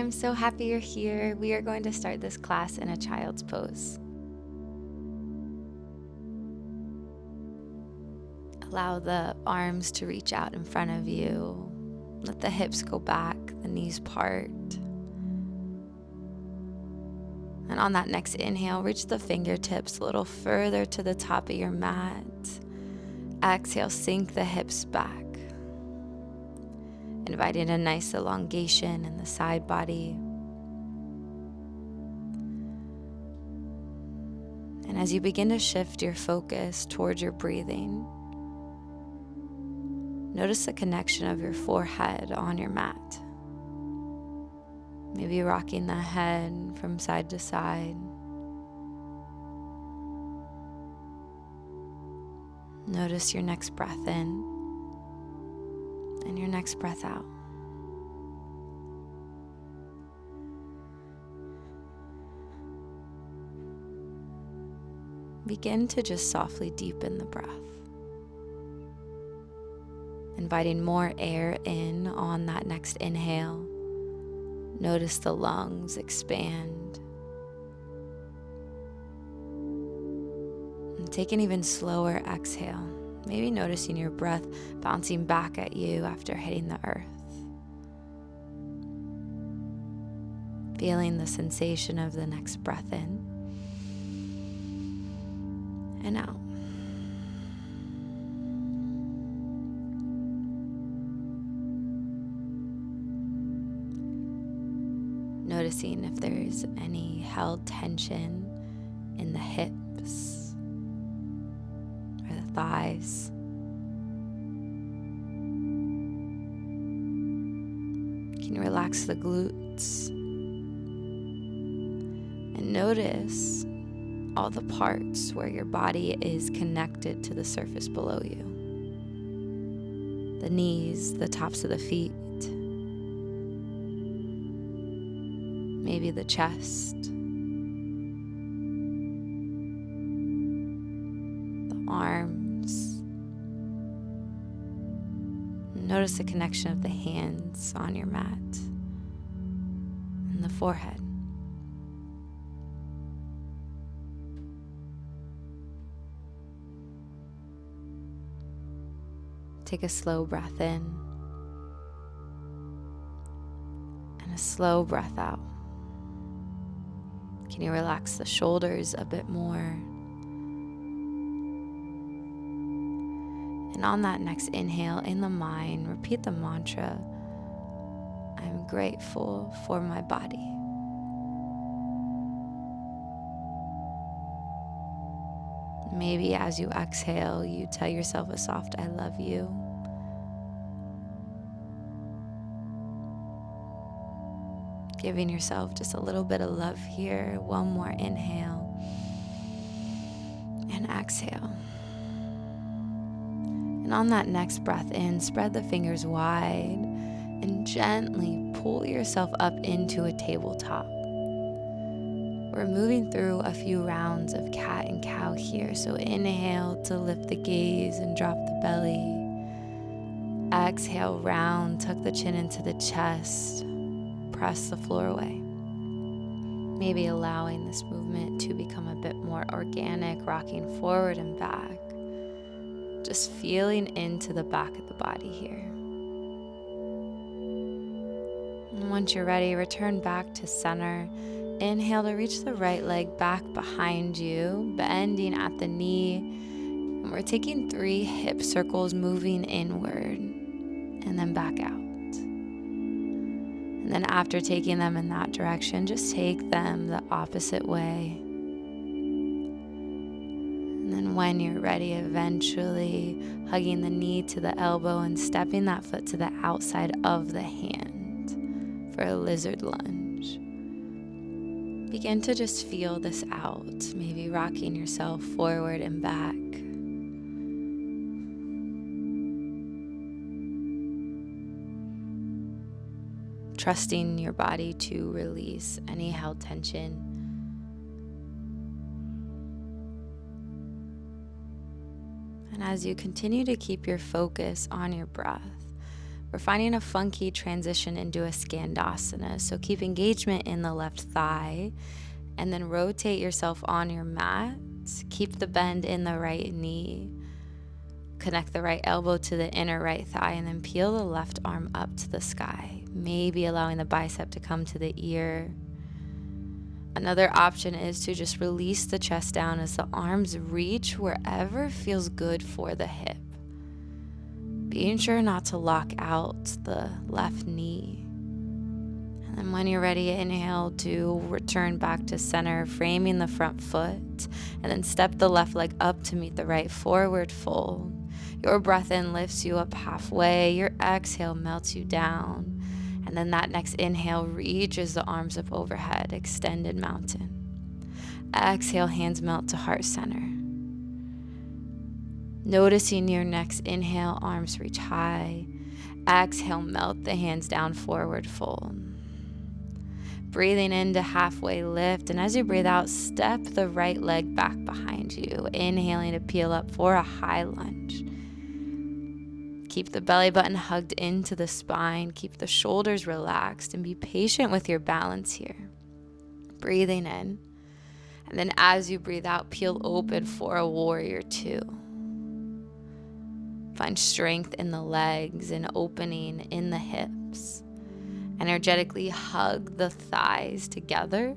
I'm so happy you're here. We are going to start this class in a child's pose. Allow the arms to reach out in front of you. Let the hips go back, the knees part. And on that next inhale, reach the fingertips a little further to the top of your mat. Exhale, sink the hips back. Inviting a nice elongation in the side body. And as you begin to shift your focus towards your breathing, notice the connection of your forehead on your mat. Maybe rocking the head from side to side. Notice your next breath in and your next breath out. Begin to just softly deepen the breath. Inviting more air in on that next inhale. Notice the lungs expand. And take an even slower exhale. Maybe noticing your breath bouncing back at you after hitting the earth. Feeling the sensation of the next breath in and out. Noticing if there's any held tension in the hips or the thighs. Can you relax the glutes? And notice all the parts where your body is connected to the surface below you. The knees, the tops of the feet. Maybe the chest, the arms. Notice the connection of the hands on your mat and the forehead. Take a slow breath in and a slow breath out. Can you relax the shoulders a bit more? And on that next inhale, in the mind, repeat the mantra, I'm grateful for my body. Maybe as you exhale, you tell yourself a soft, I love you. Giving yourself just a little bit of love here. One more inhale and exhale. And on that next breath in, spread the fingers wide and gently pull yourself up into a tabletop. We're moving through a few rounds of cat and cow here. So inhale to lift the gaze and drop the belly. Exhale, round, tuck the chin into the chest. Press the floor away. Maybe allowing this movement to become a bit more organic, rocking forward and back. Just feeling into the back of the body here. And once you're ready, return back to center. Inhale to reach the right leg back behind you, bending at the knee. And we're taking 3 hip circles, moving inward and then back out. And then after taking them in that direction, just take them the opposite way. And then when you're ready, eventually hugging the knee to the elbow and stepping that foot to the outside of the hand for a lizard lunge. Begin to just feel this out, maybe rocking yourself forward and back. Trusting your body to release any held tension. And as you continue to keep your focus on your breath, we're finding a funky transition into a Skandasana. So keep engagement in the left thigh and then rotate yourself on your mat. Keep the bend in the right knee. Connect the right elbow to the inner right thigh and then peel the left arm up to the sky, maybe allowing the bicep to come to the ear. Another option is to just release the chest down as the arms reach wherever feels good for the hip. Being sure not to lock out the left knee. And then when you're ready, inhale to return back to center, framing the front foot, and then step the left leg up to meet the right, forward fold. Your breath in lifts you up halfway, your exhale melts you down, and then that next inhale reaches the arms up overhead, extended mountain. Exhale, hands melt to heart center. Noticing your next inhale, arms reach high. Exhale, melt the hands down, forward fold. Breathing into halfway lift, and as you breathe out, step the right leg back behind you. Inhaling to peel up for a high lunge. Keep the belly button hugged into the spine. Keep the shoulders relaxed and be patient with your balance here. Breathing in, and then as you breathe out, peel open for a warrior two. Find strength in the legs and opening in the hips. Energetically hug the thighs together.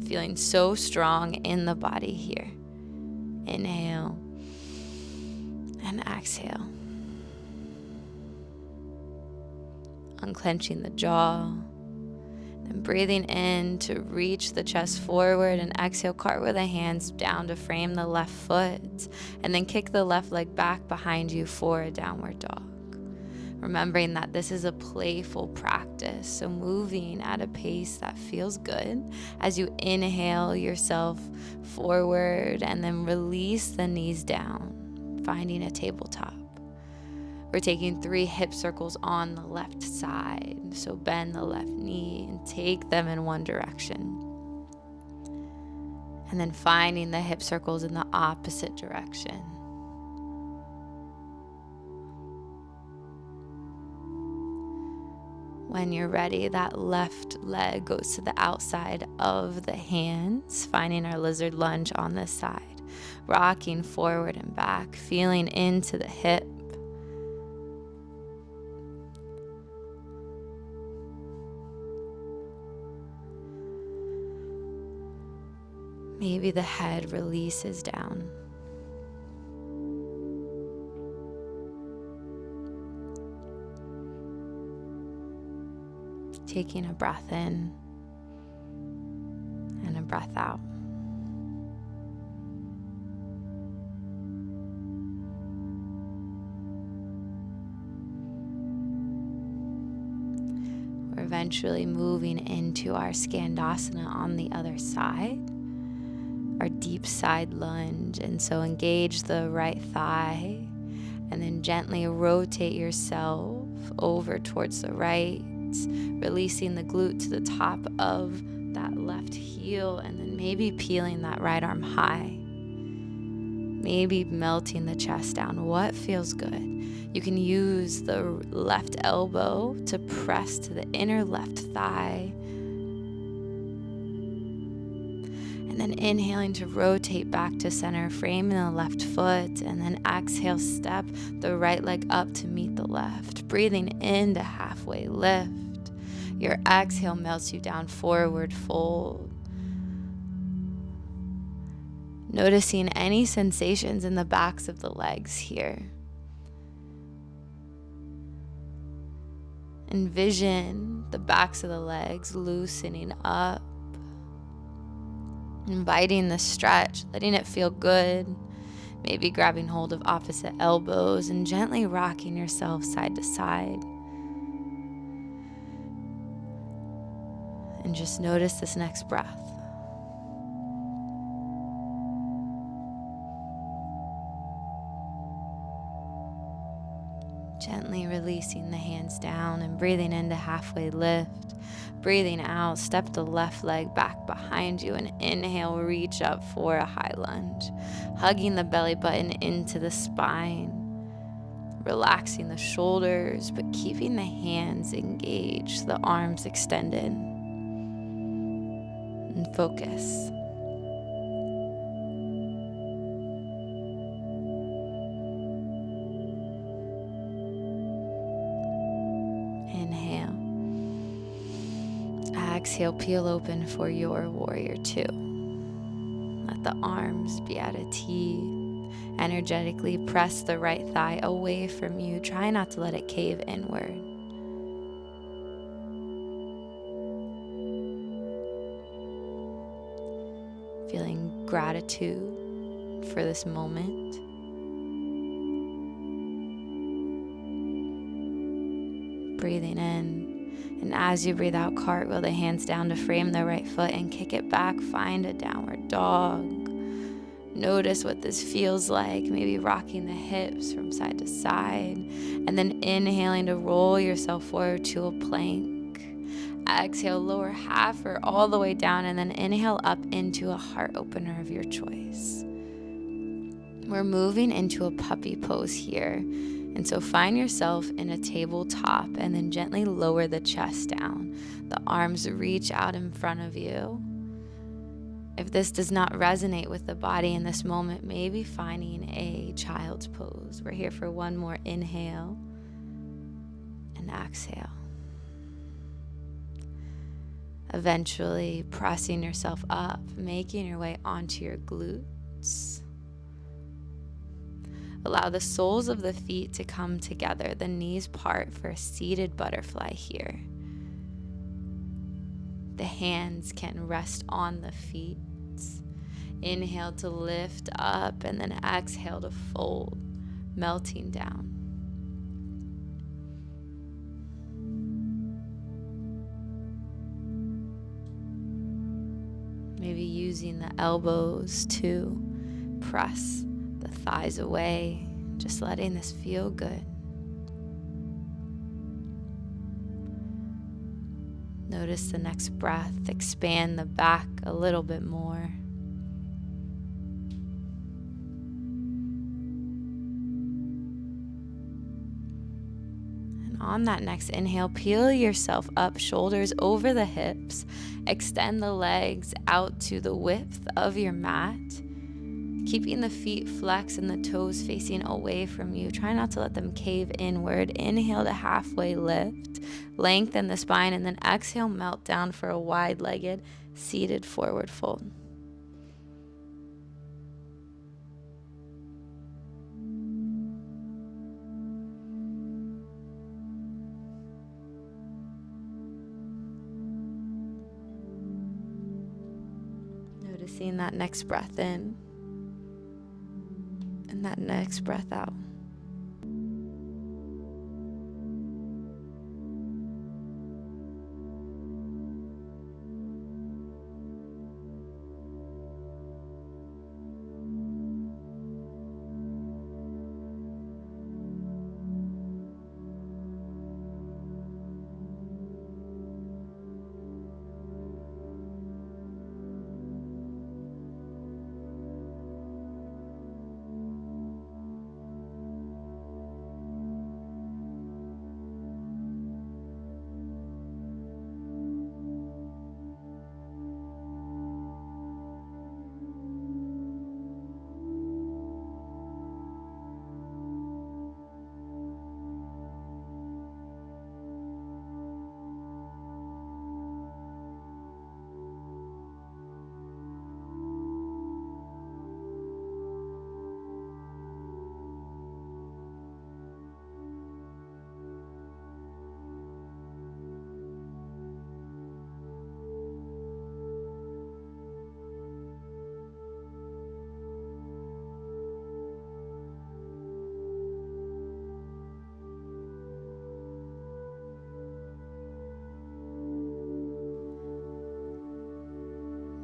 Feeling so strong in the body here. Inhale and exhale. Unclenching the jaw. And breathing in to reach the chest forward, and exhale, cartwheel the hands down to frame the left foot, and then kick the left leg back behind you for a downward dog. Remembering that this is a playful practice, so moving at a pace that feels good as you inhale yourself forward and then release the knees down, finding a tabletop. We're taking 3 hip circles on the left side. So bend the left knee and take them in one direction. And then finding the hip circles in the opposite direction. When you're ready, that left leg goes to the outside of the hands, finding our lizard lunge on this side. Rocking forward and back, feeling into the hip. Maybe the head releases down. Taking a breath in and a breath out. We're eventually moving into our Skandasana on the other side. Our deep side lunge, and so engage the right thigh and then gently rotate yourself over towards the right, releasing the glute to the top of that left heel, and then maybe peeling that right arm high, maybe melting the chest down. What feels good? You can use the left elbow to press to the inner left thigh. And then inhaling to rotate back to center, framing the left foot, and then exhale, step the right leg up to meet the left. Breathing into halfway lift. Your exhale melts you down, forward fold. Noticing any sensations in the backs of the legs here. Envision the backs of the legs loosening up. Inviting the stretch, letting it feel good. Maybe grabbing hold of opposite elbows and gently rocking yourself side to side. And just notice this next breath. Gently releasing the hands down and breathing into halfway lift. Breathing out, step the left leg back behind you and inhale, reach up for a high lunge. Hugging the belly button into the spine. relaxing the shoulders, but keeping the hands engaged, the arms extended. And focus. Inhale. Exhale, peel open for your warrior two. Let the arms be at a T. Energetically press the right thigh away from you. Try not to let it cave inward. Feeling gratitude for this moment. Breathing in, and as you breathe out, cartwheel the hands down to frame the right foot and kick it back. Find a downward dog. Notice what this feels like, maybe rocking the hips from side to side, and then inhaling to roll yourself forward to a plank. Exhale, lower half or all the way down, and then inhale up into a heart opener of your choice. We're moving into a puppy pose here. And so find yourself in a tabletop and then gently lower the chest down. The arms reach out in front of you. If this does not resonate with the body in this moment, maybe finding a child's pose. We're here for one more inhale and exhale. Eventually pressing yourself up, making your way onto your glutes. Allow the soles of the feet to come together, the knees part for a seated butterfly here. The hands can rest on the feet. Inhale to lift up and then exhale to fold, melting down. Maybe using the elbows to press the thighs away, just letting this feel good. Notice the next breath, expand the back a little bit more. And on that next inhale, peel yourself up, shoulders over the hips, extend the legs out to the width of your mat, keeping the feet flexed and the toes facing away from you. Try not to let them cave inward. Inhale to halfway lift, lengthen the spine, and then exhale, melt down for a wide-legged seated forward fold. Noticing that next breath in and that next breath out.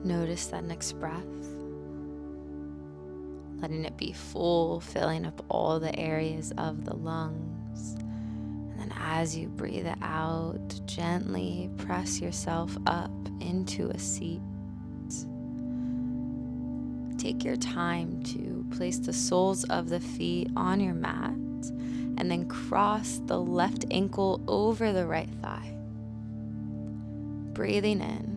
Notice that next breath, letting it be full, filling up all the areas of the lungs. And then as you breathe it out, gently press yourself up into a seat. Take your time to place the soles of the feet on your mat and then cross the left ankle over the right thigh. Breathing in.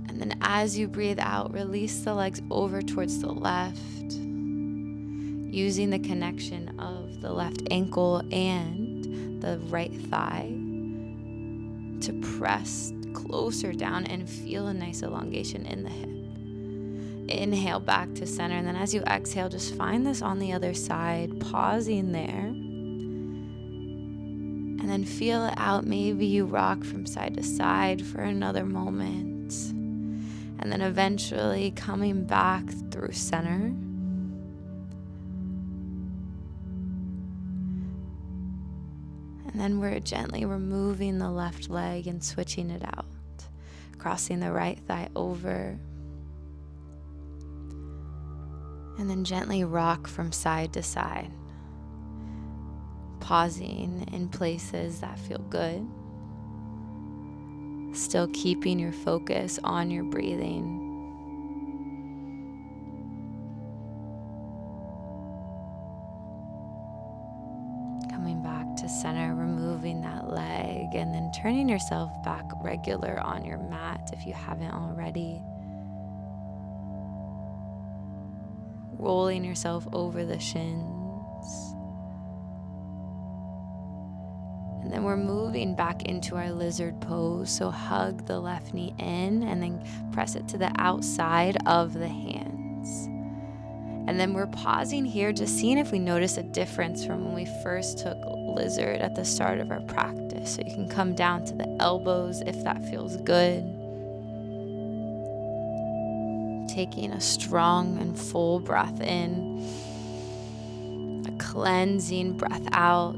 And then as you breathe out, release the legs over towards the left, using the connection of the left ankle and the right thigh to press closer down and feel a nice elongation in the hip. Inhale back to center, and then as you exhale, just find this on the other side, pausing there. And then feel it out. Maybe you rock from side to side for another moment. And then eventually coming back through center. And then we're gently removing the left leg and switching it out. Crossing the right thigh over. And then gently rock from side to side. Pausing in places that feel good. Still keeping your focus on your breathing. Coming back to center, removing that leg, and then turning yourself back regular on your mat if you haven't already. Rolling yourself over the shins. And then we're moving back into our lizard pose. So hug the left knee in and then press it to the outside of the hands. And then we're pausing here, just seeing if we notice a difference from when we first took lizard at the start of our practice. So you can come down to the elbows if that feels good. Taking a strong and full breath in, a cleansing breath out.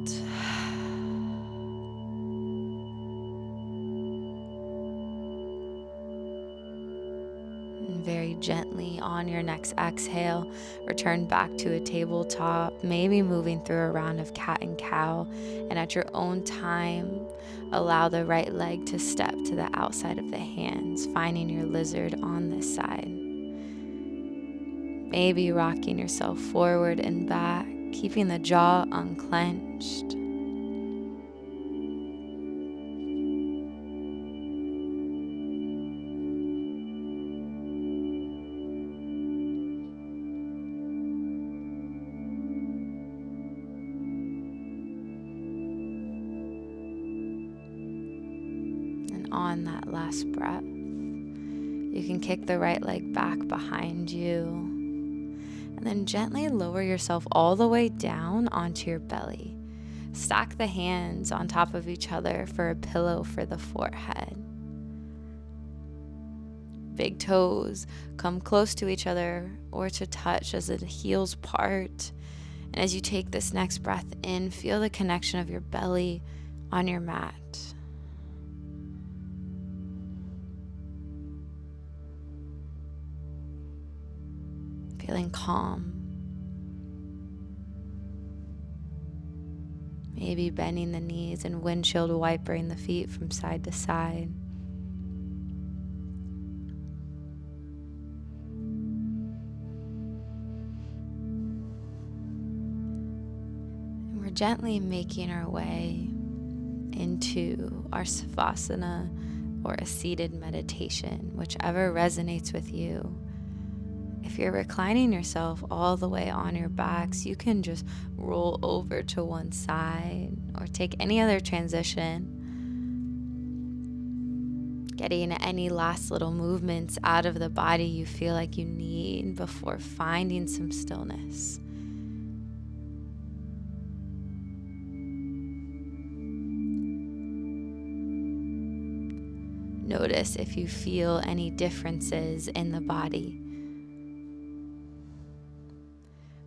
And very gently on your next exhale, return back to a tabletop, maybe moving through a round of cat and cow. And at your own time, allow the right leg to step to the outside of the hands, finding your lizard on this side. Maybe rocking yourself forward and back, keeping the jaw unclenched. And on that last breath, you can kick the right leg back behind you. And then gently lower yourself all the way down onto your belly. Stack the hands on top of each other for a pillow for the forehead. Big toes come close to each other or to touch as the heels part. And as you take this next breath in, feel the connection of your belly on your mat. Feeling calm. Maybe bending the knees and windshield wipering the feet from side to side. And we're gently making our way into our Savasana or a seated meditation, whichever resonates with you. If you're reclining yourself all the way on your backs, you can just roll over to one side or take any other transition. Getting any last little movements out of the body you feel like you need before finding some stillness. Notice if you feel any differences in the body.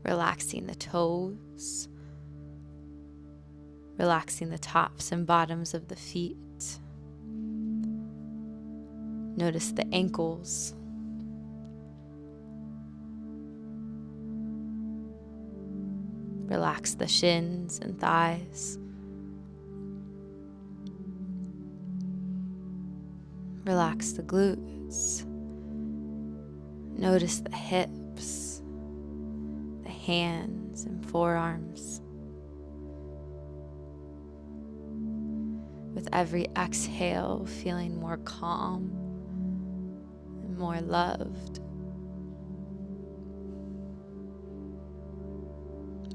Relaxing the toes, relaxing the tops and bottoms of the feet. Notice the ankles. Relax the shins and thighs. Relax the glutes. Notice the hips, the hands and forearms. With every exhale, feeling more calm and more loved.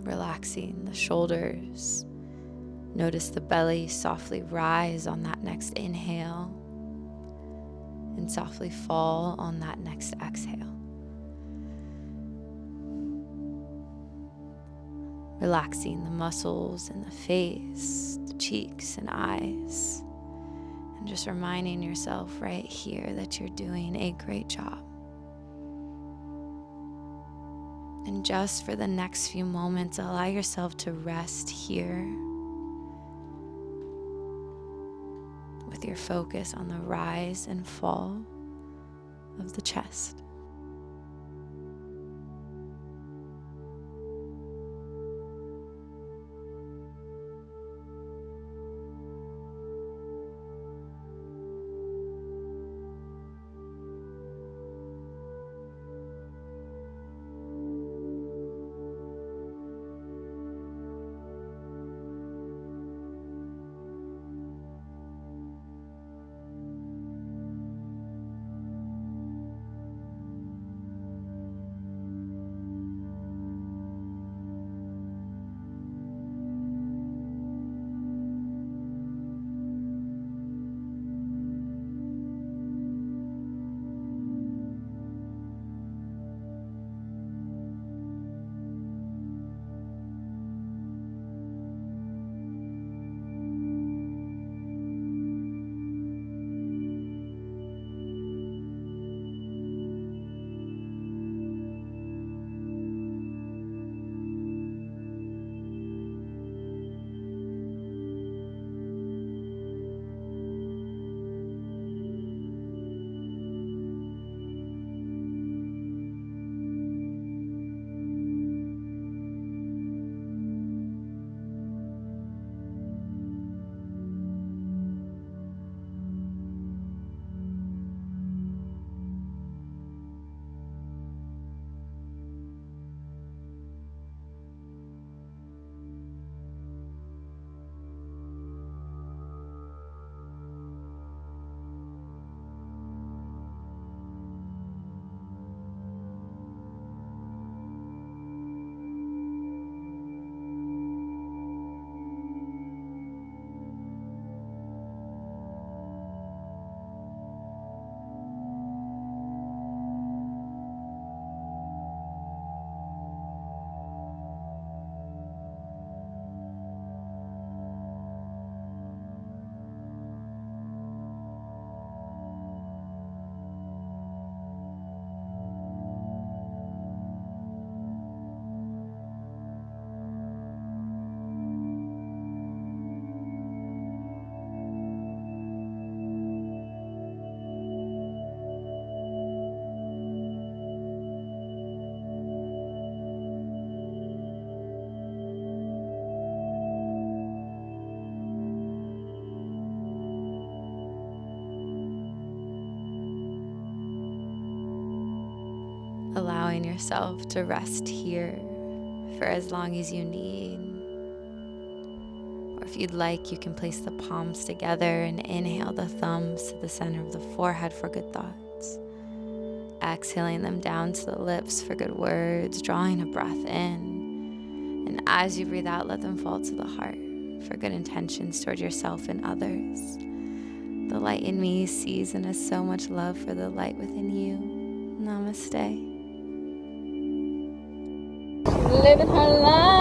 Relaxing the shoulders. Notice the belly softly rise on that next inhale and softly fall on that next exhale. Relaxing the muscles in the face, the cheeks and eyes, and just reminding yourself right here that you're doing a great job. And just for the next few moments, allow yourself to rest here with your focus on the rise and fall of the chest. Allowing yourself to rest here for as long as you need. Or if you'd like, you can place the palms together and inhale the thumbs to the center of the forehead for good thoughts. Exhaling them down to the lips for good words, drawing a breath in. And as you breathe out, let them fall to the heart for good intentions toward yourself and others. The light in me sees and has so much love for the light within you. Namaste. Living her life.